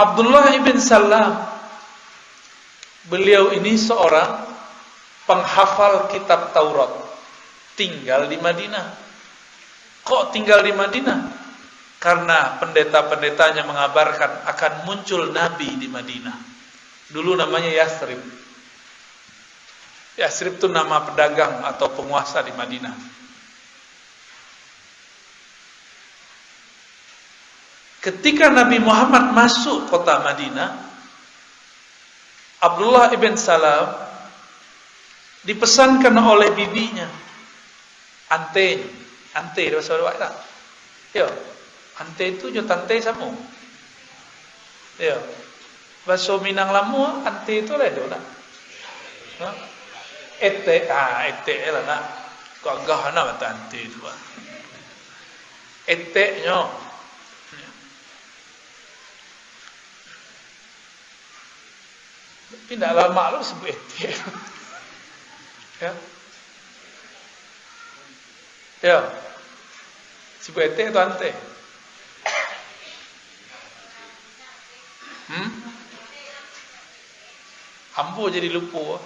Abdullah ibn Salam, beliau ini seorang penghafal kitab Taurat, tinggal di Madinah. Kok tinggal di Madinah? Karena pendeta-pendetanya mengabarkan akan muncul Nabi di Madinah. Dulu namanya Yasrib. Yasrib itu nama pedagang atau penguasa di Madinah. Ketika Nabi Muhammad masuk kota Madinah, Abdullah ibn Salam dipesankan oleh bibinya, ante bahasa Jawa tak? Yo, ante itu jo tante samu. Yo, bahasa Minang lamu ante itu ledo nak. Ete lah nak. Kok agak nak bata ante itu. Ete nyo. Tidak lama lu sebut ete. Ya. Ya. Sebut ete atau ante? Ambo jadi lupa.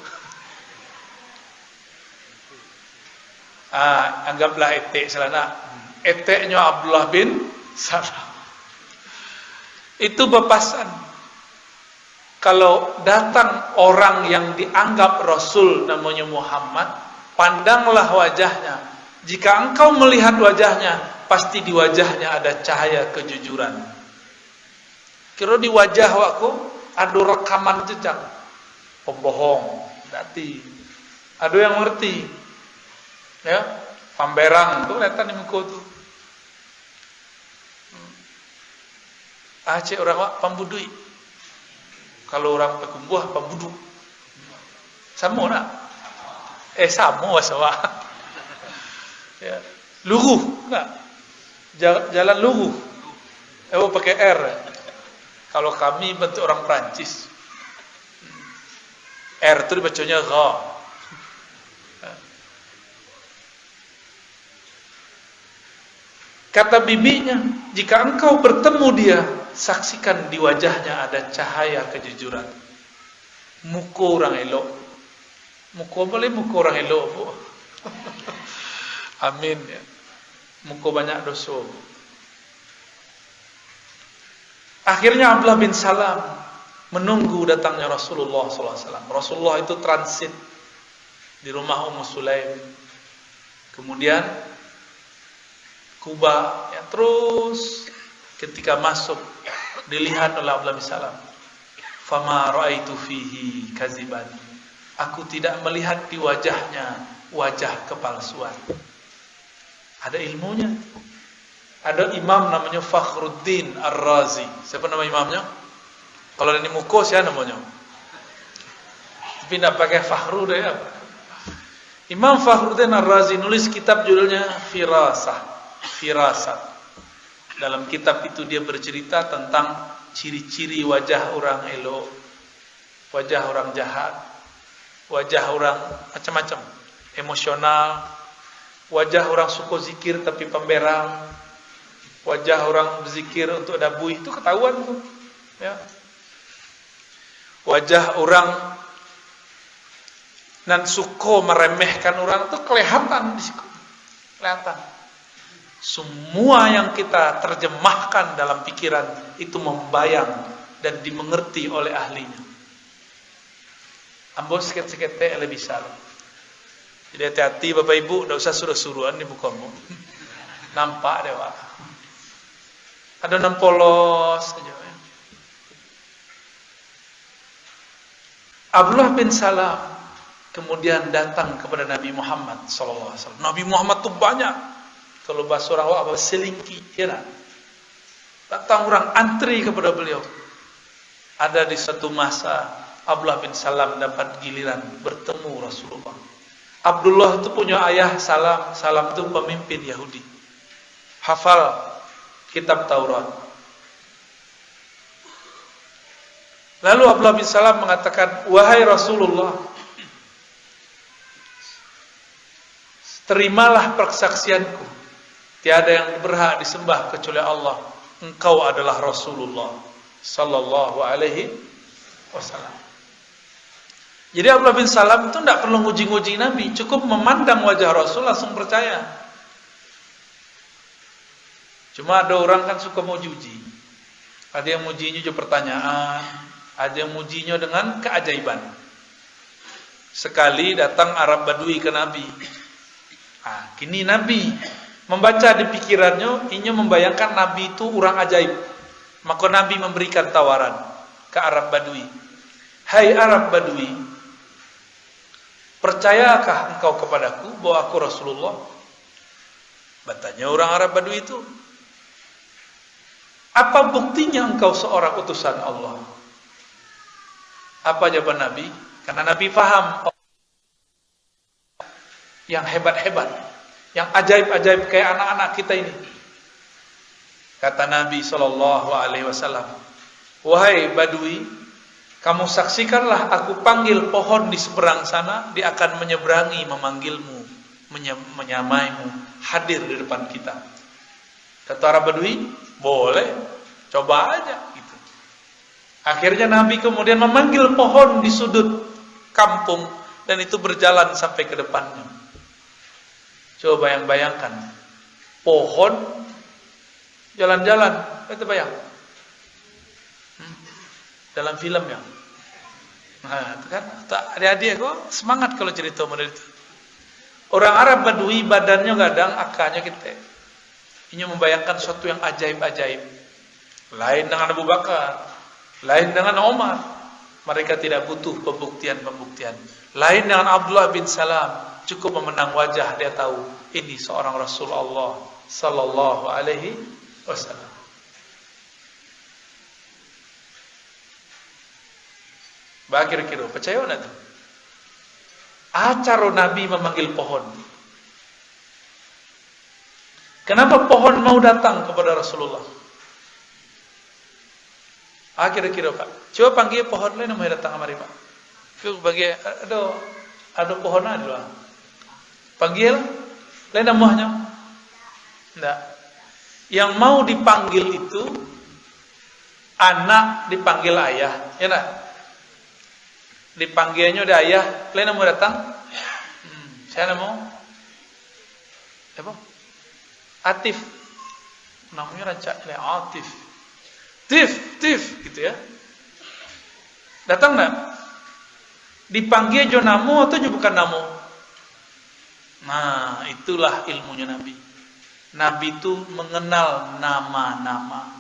Anggaplah ete selana. Ete-nya Abdullah bin Salam. Itu bepasan. Kalau datang orang yang dianggap Rasul namanya Muhammad, pandanglah wajahnya. Jika engkau melihat wajahnya, pasti di wajahnya ada cahaya kejujuran. Kira di wajah wakku ada rekaman jejak pembohong, dati. Ada yang ngerti, ya, pamberang tuh kelihatan di muka tuh. Aceh orang wak pambudui. Kalau orang pekumbuh pembuduk. Sama nak? Sama sawa. Ya. Luruh nak? Jalan luruh. Pakai R. Kalau kami bentuk orang Perancis. R itu dibacanya Ra. Kata bibinya, jika engkau bertemu dia, saksikan di wajahnya ada cahaya kejujuran. Muka orang elok. Muka boleh muka orang elok, Bu. Amin ya. Muka banyak dosa. Akhirnya Abdullah bin Salam menunggu datangnya Rasulullah SAW. Rasulullah itu transit di rumah Ummu Sulaim. Kemudian Kuba, ya, terus ketika masuk dilihat oleh Abdullah bin Salam. Fama ra'aitu fihi kaziban. Aku tidak melihat di wajahnya wajah kepalsuan. Ada ilmunya. Ada imam namanya Fakhruddin Ar-Razi. Siapa nama imamnya? Kalau ini muko siapa namanya? Tapi tidak pakai Fakhru deh. Imam Fakhruddin Ar-Razi nulis kitab judulnya Firasat. Dalam kitab itu dia bercerita tentang ciri-ciri wajah orang elok, wajah orang jahat, wajah orang macam-macam, emosional, wajah orang suka zikir tapi pemberang, wajah orang berzikir untuk dabui, itu ketahuan tuh, ya. Wajah orang nan suka meremehkan orang itu kelihatan di situ, kelihatan. Semua yang kita terjemahkan dalam pikiran itu membayang dan dimengerti oleh ahlinya. Ambo sikit-sikit lebih salah. Jadi hati-hati Bapak Ibu, tidak usah suruh-suruhan di bukamu. Nampak deh, Pak. Ada 6 polos saja. Abdullah bin Salam kemudian datang kepada Nabi Muhammad SAW. Nabi Muhammad itu banyak. Kalau bahasa orang apa selingki, ya nak? Datang orang antri kepada beliau. Ada di satu masa Abdullah bin Salam dapat giliran bertemu Rasulullah. Abdullah itu punya ayah Salam. Salam itu pemimpin Yahudi. Hafal kitab Taurat. Lalu Abdullah bin Salam mengatakan, wahai Rasulullah, terimalah persaksianku. Tiada yang berhak disembah kecuali Allah. Engkau adalah Rasulullah sallallahu alaihi wasallam. Jadi Abdullah bin Salam itu tidak perlu nguji-nguji Nabi, cukup memandang wajah Rasul langsung percaya. Cuma ada orang kan suka mau uji. Ada yang mujinya juga pertanyaan, ada yang mujinya dengan keajaiban. Sekali datang Arab Badui ke Nabi. Kini Nabi membaca di pikirannya, ini membayangkan Nabi itu orang ajaib. Maka Nabi memberikan tawaran ke Arab Badui. Hai Arab Badui, percayakah engkau kepadaku bahwa aku Rasulullah? Bertanya orang Arab Badui itu, apa buktinya engkau seorang utusan Allah? Apa jawaban Nabi? Karena Nabi paham yang hebat-hebat, yang ajaib-ajaib kayak anak-anak kita ini. Kata Nabi SAW, wahai Badui, kamu saksikanlah aku panggil pohon di seberang sana, dia akan menyeberangi, memanggilmu, menyamaimu, hadir di depan kita. Kata Arab Badui, boleh, coba aja gitu. Akhirnya Nabi kemudian memanggil pohon di sudut kampung, dan itu berjalan sampai ke depannya. Coba bayangkan, pohon jalan-jalan, itu bayang. Dalam film ya. Nah, itu kan adik-adik kok semangat kalau cerita model itu. Orang Arab Badui badannya kadang akanya kita. Ini membayangkan sesuatu yang ajaib-ajaib. Lain dengan Abu Bakar, lain dengan Umar. Mereka tidak butuh pembuktian-pembuktian. Lain dengan Abdullah bin Salam, cukup memandang wajah dia tahu ini seorang Rasulullah sallallahu alaihi wasallam. Kira-kira percaya enggak tuh? Acara Nabi memanggil pohon. Kenapa pohon mau datang kepada Rasulullah? Kira-kira Pak, coba panggil pohon lain yang mau datang kemari Pak. Coba bagi ada pohon ada. Panggil lain namanya. Enggak. Yang mau dipanggil itu anak dipanggil ayah, ya enggak? Dipanggilnya udah ayah, lain mau datang. Saya mau apa? Atif. Namanya rancak Atif. Tif gitu ya. Datang enggak? Dipanggil jo namo atau jo bukan namo? Nah, itulah ilmunya Nabi. Nabi itu mengenal nama-nama.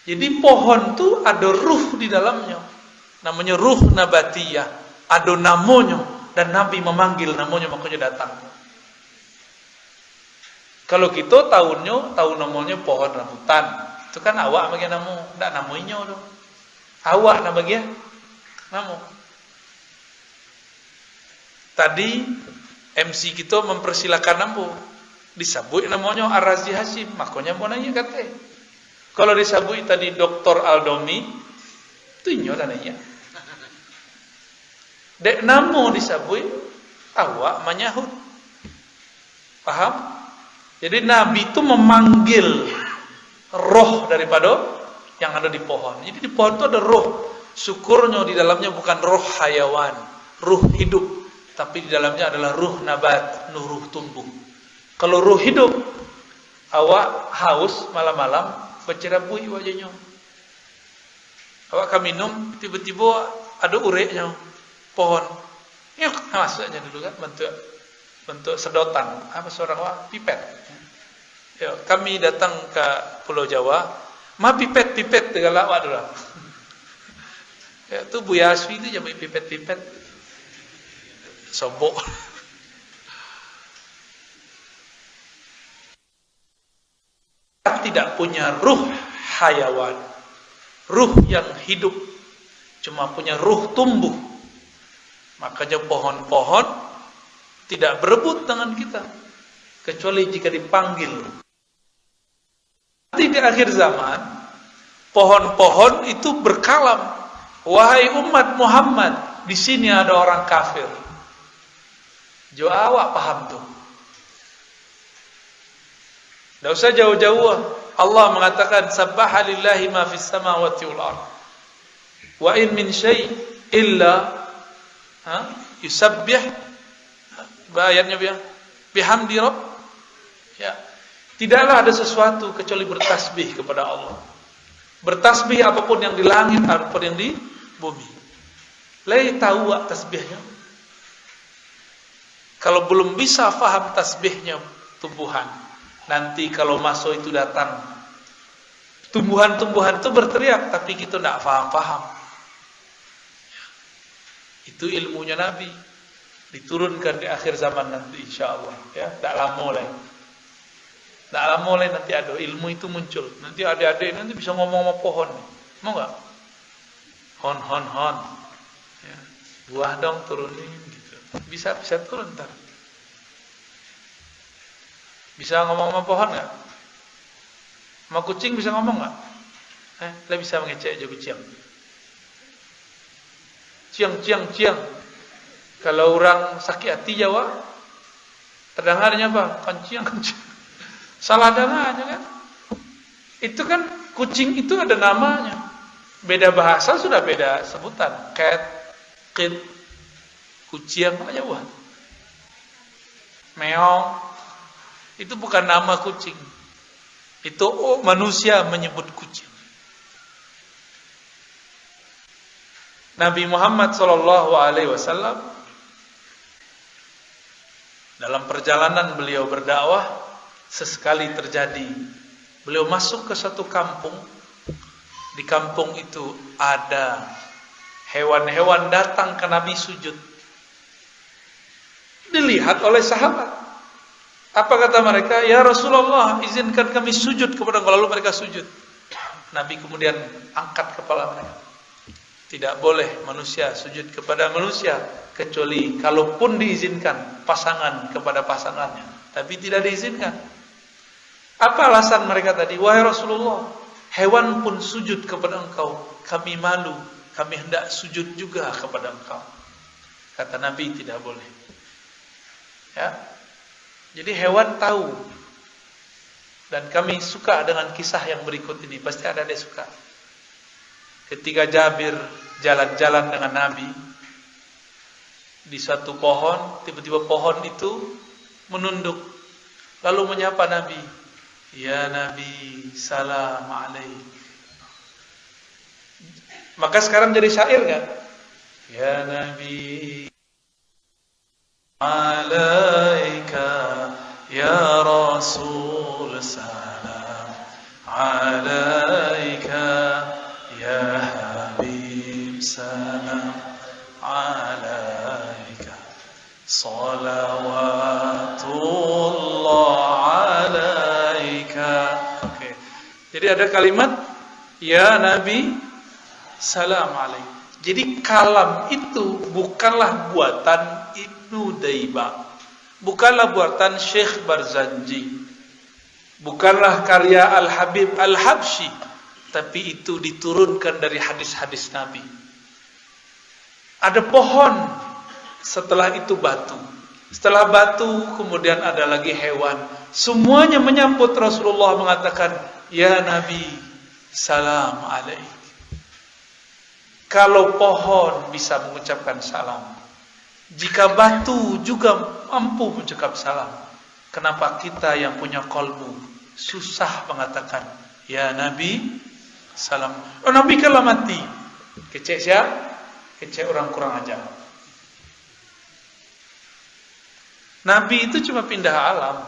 Jadi pohon tuh ada ruh di dalamnya. Namanya ruh nabatiyah. Ada namanya dan Nabi memanggil namanya makanya datang. Kalau kita tahu namanya pohon rambutan. Itu kan awak bagi namu, ndak namuinyo dong. Awak nama bagi namu. Tadi MC kita mempersilakan namu. Disebut namanya Ar-Razi Hashim, makanya mau nanya kata. Kalau disebut tadi Dr. Aldomi, itu nyo dan nanya. Dek namu disebut awak menyahut. Paham? Jadi Nabi itu memanggil roh daripada yang ada di pohon. Jadi di pohon itu ada roh. Syukurnya di dalamnya bukan roh hayawan, ruh hidup, tapi di dalamnya adalah ruh nabat, ruh tumbuh. Kalau ruh hidup, awak haus malam-malam, bercerabui wajahnya. Awak minum, tiba-tiba ada ureknya pohon. Yuk, masuknya dulu kan bentuk sedotan. Apa seorang awak pipet. Ya, kami datang ke Pulau Jawa, pipet tegala awak dulu. Ya, tu Bu Yaswi itu jadi pipet sobok. Tidak punya ruh hayawan, ruh yang hidup, cuma punya ruh tumbuh. Makanya pohon-pohon tidak berebut dengan kita, kecuali jika dipanggil. Nanti di akhir zaman, pohon-pohon itu berkalam, wahai umat Muhammad, di sini ada orang kafir. Jo awak paham tuh. Tidak usah jauh-jauh. Allah mengatakan sabbaha lillahi ma fis samawati wal ard. Wa in min syai' illa yusabbih ayatnya bihamdi rabb. Ya. Tidaklah ada sesuatu kecuali bertasbih kepada Allah. Bertasbih apapun yang di langit apapun yang di bumi. Lai tahu tasbihnya. Kalau belum bisa faham tasbihnya tumbuhan, nanti kalau masuk itu datang tumbuhan-tumbuhan itu berteriak, tapi kita tidak faham-faham. Itu ilmunya Nabi diturunkan di akhir zaman nanti insyaallah, ya. Tak lama lagi nanti ada ilmu itu muncul. Nanti adik-adik nanti bisa ngomong sama pohon. Mau enggak? Hon. Ya. Buah dong turunin gitu. Bisa turun ntar. Bisa ngomong sama pohon enggak? Sama kucing bisa ngomong enggak? Lah bisa mengecek aja kucing. Ciang. Kalau orang sakit hati Jawa, terdengarnya apa? Kencing. Salah dengarnya kan? Itu kan kucing itu ada namanya. Beda bahasa sudah beda sebutan. Cat, kid, kucing aja buat. Meong. Itu bukan nama kucing. Itu manusia menyebut kucing. Nabi Muhammad SAW dalam perjalanan beliau berdakwah, sesekali terjadi beliau masuk ke satu kampung. Di kampung itu ada hewan-hewan datang ke Nabi sujud. Dilihat oleh sahabat. Apa kata mereka? Ya Rasulullah, izinkan kami sujud kepada engkau. Lalu mereka sujud. Nabi kemudian angkat kepala mereka. Tidak boleh manusia sujud kepada manusia, kecuali kalaupun diizinkan pasangan kepada pasangannya. Tapi tidak diizinkan. Apa alasan mereka tadi? Wahai Rasulullah, hewan pun sujud kepada engkau, kami malu, kami hendak sujud juga kepada engkau. Kata Nabi, tidak boleh. Ya. Jadi hewan tahu. Dan kami suka dengan kisah yang berikut ini. Pasti ada yang suka. Ketika Jabir jalan-jalan dengan Nabi di suatu pohon, tiba-tiba pohon itu menunduk, lalu menyapa Nabi, ya Nabi, salam alaik. Maka sekarang jadi syair kan? Ya Nabi, alaika, ya Rasul, salam alaika, ya Habib, salam alaika, salawatullah alaika. Oke. Jadi ada kalimat ya Nabi, salam alaika. Jadi kalam itu bukanlah buatan Ibnu Daibah, bukanlah buatan Syekh Barzanji, bukanlah karya Al-Habib Al-Habsyi, tapi itu diturunkan dari hadis-hadis Nabi. Ada pohon, setelah itu batu. Setelah batu kemudian ada lagi hewan. Semuanya menyambut Rasulullah mengatakan, ya Nabi, salam alaik. Kalau pohon bisa mengucapkan salam, jika batu juga mampu mengucap salam, kenapa kita yang punya qalbu susah mengatakan, ya Nabi, salam. Oh, Nabi kalau mati, kecek siapa? Kecek orang kurang ajar. Nabi itu cuma pindah alam.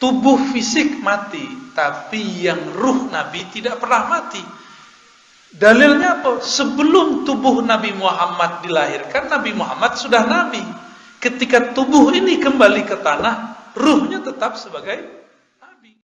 Tubuh fisik mati, tapi yang ruh Nabi tidak pernah mati. Dalilnya apa? Sebelum tubuh Nabi Muhammad dilahirkan, Nabi Muhammad sudah Nabi. Ketika tubuh ini kembali ke tanah, ruhnya tetap sebagai